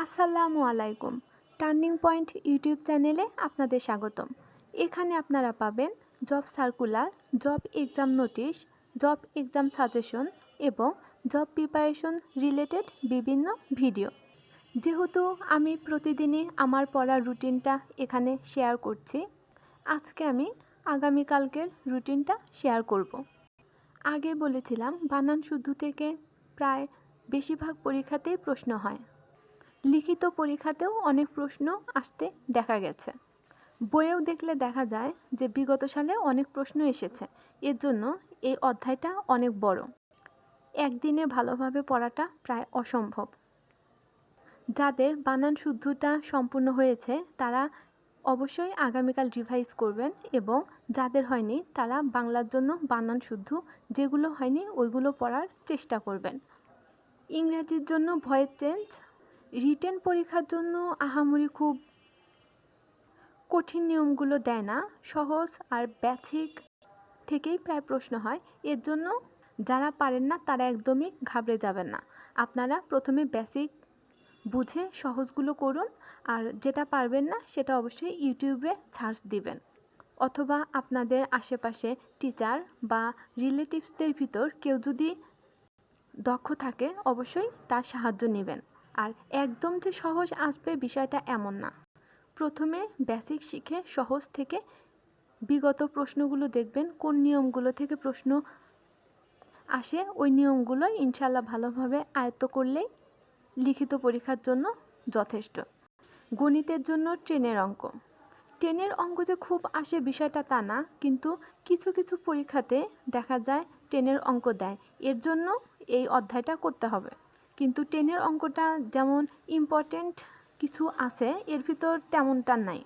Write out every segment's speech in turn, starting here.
আসসালামু আলাইকুম। Turning point YouTube চ্যানেলে আপনাদের স্বাগতম। এখানে আপনারা পাবেন job circular, job exam notice, job exam suggestion এবং জব প্রিপারেশন রিলেটেড বিভিন্ন ভিডিও। যেহেতু আমি প্রতিদিনই আমার পড়ার রুটিনটা এখানে শেয়ার করছি, আজকে আমি আগামীকালকের রুটিনটা শেয়ার করব। আগে বলেছিলাম বানান শুদ্ধ থেকে প্রায় বেশিরভাগ পরীক্ষাতেই প্রশ্ন হয়। লিখিত পরীক্ষাতেও অনেক প্রশ্ন আসতে দেখা গেছে। বইয়েও দেখলে দেখা যায় যে বিগত সালে অনেক প্রশ্ন এসেছে। এর জন্য এই অধ্যায়টা অনেক বড়। একদিনে ভালোভাবে পড়াটা প্রায় অসম্ভব। যাদের বানান শুদ্ধটা সম্পূর্ণ হয়েছে তারা অবশ্যই আগামীকাল রিভাইজ করবেন, এবং যাদের হয়নি তারা বাংলার জন্য বানান শুদ্ধ যেগুলো হয়নি ওইগুলো পড়ার চেষ্টা করবেন। ইংরেজির জন্য ভয়েস চেঞ্জ, রিটেন পরীক্ষার জন্য আহামরি খুব কঠিন নিয়মগুলো দেয় না, সহজ আর বেসিক থেকেই প্রায় প্রশ্ন হয়। এর জন্য যারা পারেন না তারা একদমই ঘাবড়ে যাবেন না। আপনারা প্রথমে বেসিক বুঝে সহজগুলো করুন, আর যেটা পারবেন না সেটা অবশ্যই ইউটিউবে সার্চ দিবেন, অথবা আপনাদের আশেপাশে টিচার বা রিলেটিভসদের ভিতর কেউ যদি দক্ষ থাকে অবশ্যই তার সাহায্য নেবেন। আর একদম যে সহজ আসবে বিষয়টা এমন না। প্রথমে বেসিক শিখে সহজ থেকে বিগত প্রশ্নগুলো দেখবেন, কোন নিয়মগুলো থেকে প্রশ্ন আসে ওই নিয়মগুলো ইনশাল্লাহ ভালোভাবে আয়ত্ত করলেই লিখিত পরীক্ষার জন্য যথেষ্ট। গণিতের জন্য টেনের অঙ্ক। টেনের অঙ্ক যে খুব আসে বিষয়টা তা না, কিন্তু কিছু কিছু পরীক্ষাতে দেখা যায় টেনের অঙ্ক দেয়। এর জন্য এই অধ্যায়টা করতে হবে। কিন্তু টেনের অঙ্কটা যেমন ইম্পর্টেন্ট কিছু আছে, এর ভিতর তেমনটা নাই।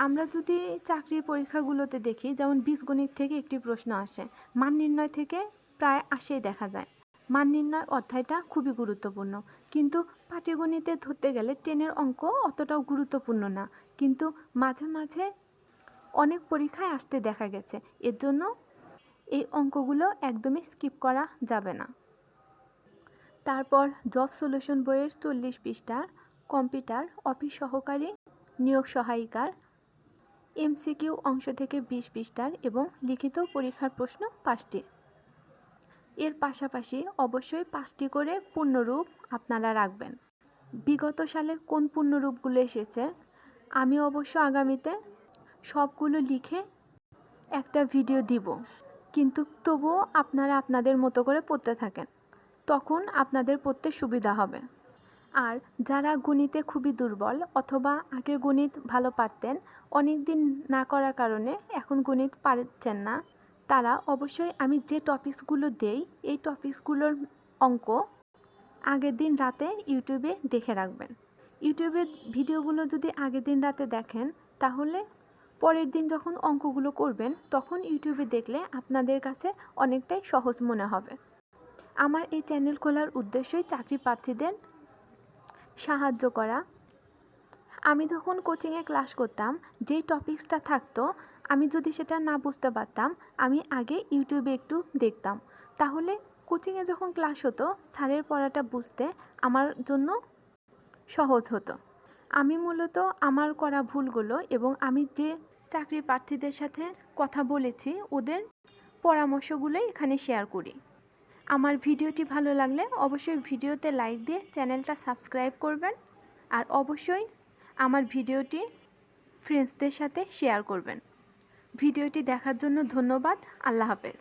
আমরা যদি চাকরির পরীক্ষাগুলোতে দেখি, যেমন বীজগণিত থেকে একটি প্রশ্ন আসে, মান নির্ণয় থেকে প্রায় আসেই দেখা যায়। মান নির্ণয় অধ্যায়টা খুবই গুরুত্বপূর্ণ, কিন্তু পাটিগণিতে ধরতে গেলে টেনের অঙ্ক অতটাও গুরুত্বপূর্ণ না, কিন্তু মাঝে মাঝে অনেক পরীক্ষায় আসতে দেখা গেছে। এর জন্য এই অঙ্কগুলো একদমই স্কিপ করা যাবে না। তারপর জব সলিউশন বইয়ের 40 পৃষ্ঠার কম্পিউটার অফিস সহকারী নিয়োগ সহায়িকার এমসিকিউ অংশ থেকে 20 পৃষ্ঠার এবং লিখিত পরীক্ষার প্রশ্ন 5টি। এর পাশাপাশি অবশ্যই 5টি করে পূর্ণরূপ আপনারা রাখবেন। বিগত সালে কোন পূর্ণরূপগুলো এসেছে আমি অবশ্য আগামীতে সবগুলো লিখে একটা ভিডিও দিব, কিন্তু তবুও আপনারা আপনাদের মতো করে পড়তে থাকেন, তখন আপনাদের পড়তে সুবিধা হবে। আর যারা গণিতে খুবই দুর্বল অথবা আগে গণিত ভালো পারতেন, অনেক দিন না করার কারণে এখন গণিত পারছেন না, তারা অবশ্যই আমি যে টপিকসগুলো দেই এই টপিকসগুলোর অঙ্ক আগের দিন রাতে ইউটিউবে দেখে রাখবেন। ইউটিউবের ভিডিওগুলো যদি আগের দিন রাতে দেখেন, তাহলে পরের দিন যখন অঙ্কগুলো করবেন তখন ইউটিউবে দেখলে আপনাদের কাছে অনেকটাই সহজ মনে হবে। আমার এই চ্যানেল খোলার উদ্দেশ্যই চাকরি প্রার্থীদের সাহায্য করা। আমি যখন কোচিংয়ে ক্লাস করতাম, যেই টপিকসটা থাকতো আমি যদি সেটা না বুঝতে পারতাম, আমি আগে ইউটিউবে একটু দেখতাম, তাহলে কোচিংয়ে যখন ক্লাস হতো স্যারের পড়াটা বুঝতে আমার জন্য সহজ হতো। আমি মূলত আমার করা ভুলগুলো এবং আমি যে চাকরি প্রার্থীদের সাথে কথা বলেছি ওদের পরামর্শগুলোই এখানে শেয়ার করি। আমার ভিডিওটি ভালো লাগলে অবশ্যই ভিডিওতে লাইক দিয়ে চ্যানেলটা সাবস্ক্রাইব করবেন, আর অবশ্যই আমার ভিডিওটি ফ্রেন্ডসদের সাথে শেয়ার করবেন। ভিডিওটি দেখার জন্য ধন্যবাদ। আল্লাহ হাফেজ।